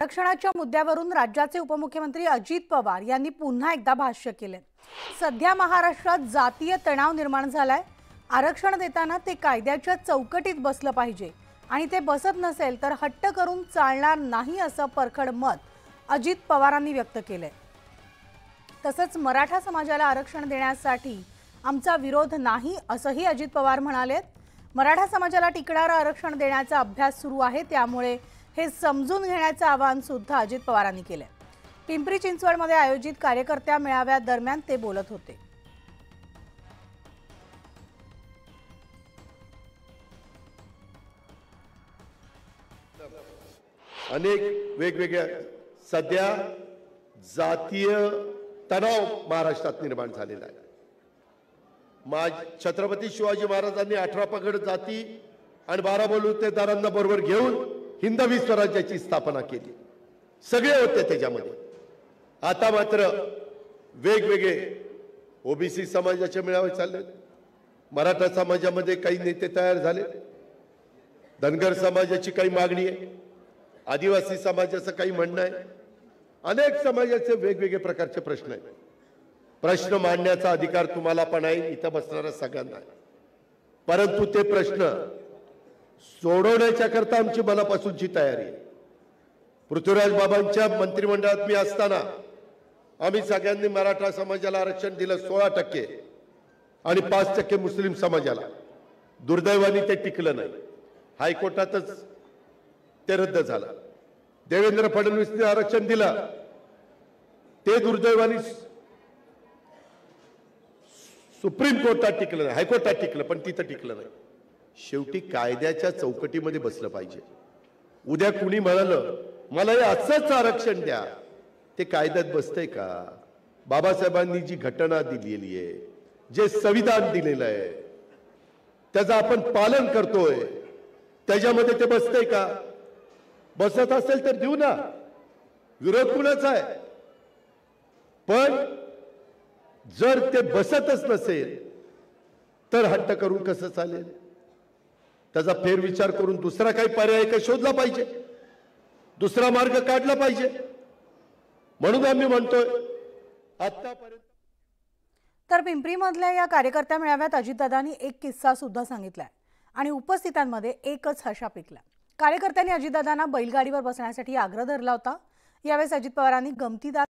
आरक्षणाच्या मुद्द्यावरून राज्याचे उपमुख्यमंत्री अजित पवार यांनी पुन्हा एकदा भाष्य केले। सध्या महाराष्ट्रात जातीय तणाव निर्माण झालाय। आरक्षण देताना ते कायद्याच्या चौकटीत बसलं पाहिजे आणि ते बसत नसेल तर हट्ट करून चालणार नाही असं परखड मत अजित पवारांनी व्यक्त केले। तसंच मराठा समाजाला आरक्षण देण्यासाठी आमचा विरोध नाही असंही अजित पवार म्हणाले। मराठा समाजाला टिकणारं आरक्षण देण्याचा अभ्यास सुरू आहे, त्यामुळे हे समजून घेण्याचं आवाहन सुद्धा अजित पवारांनी केले। पिंपरी चिंचवडमध्ये आयोजित कार्यकर्त्या मेळाव्या दरम्यान ते बोलत होते। अनेक वेगवेगळ्या सध्या जातीय तणाव महाराष्ट्रात निर्माण झालेला आहे। छत्रपती शिवाजी महाराजांनी 18 पगड जाती आणि 12 बलुतेदारांना बरोबर घेऊन हिंदवी स्वराज्याची स्थापना केली। सगळे होते त्याच्यामध्ये। आता मात्र वेगवेगळे ओबीसी समाजाचे मेळावे चालले, मराठा समाजामध्ये काही नेते तयार झाले, धनगर समाजाची काही मागणी आहे, आदिवासी समाजाचं काही म्हणणं आहे, अनेक समाजाचे वेगवेगळे प्रकारचे प्रश्न आहेत। प्रश्न मांडण्याचा अधिकार तुम्हाला पण आहे, इथं बसणाऱ्या सगळ्यांना आहे, परंतु ते प्रश्न सोडवण्याच्या करता आमची मनापासूनची तयारी आहे। पृथ्वीराज बाबांच्या मंत्रिमंडळात मी असताना आम्ही सगळ्यांनी मराठा समाजाला आरक्षण दिलं 16% आणि 5% मुस्लिम समाजाला। दुर्दैवाने ते टिकलं नाही, हायकोर्टातच ते रद्द झालं। देवेंद्र फडणवीसने आरक्षण दिलं, ते दुर्दैवाने सुप्रीम कोर्टात टिकलं नाही, हायकोर्टात टिकलं, पण तिथं टिकलं नाही। शेवटी कायद्याच्या चौकटीमध्ये बसलं पाहिजे। उद्या कुणी म्हणालं मला हे असंच आरक्षण द्या, ते कायद्यात बसतंय का? बाबासाहेबांनी जी घटना दिलेली आहे, जे संविधान दिलेलं आहे, त्याचं आपण पालन करतोय, त्याच्यामध्ये ते बसतंय का? बसत असेल तर देऊ ना, विरोध कुणाचा आहे? पण जर ते बसतच नसेल तर हट्ट करून कसं चालेल? त्याचा फेरविचार करून दुसरा काही पर्याय का शोधला पाहिजे, दुसरा मार्ग काढला पाहिजे। म्हणून आम्ही म्हणतोय आतापर्यंत। तर पिंपरीमधल्या या कार्यकर्त्या मेळाव्यात अजितदादांनी एक किस्सा सुद्धा सांगितलाय आणि उपस्थितांमध्ये एकच हशा पिकला। कार्यकर्त्यांनी अजितदादांना बैलगाडीवर बसण्यासाठी आग्रह धरला होता। यावेळी अजित पवारांनी गमतीदार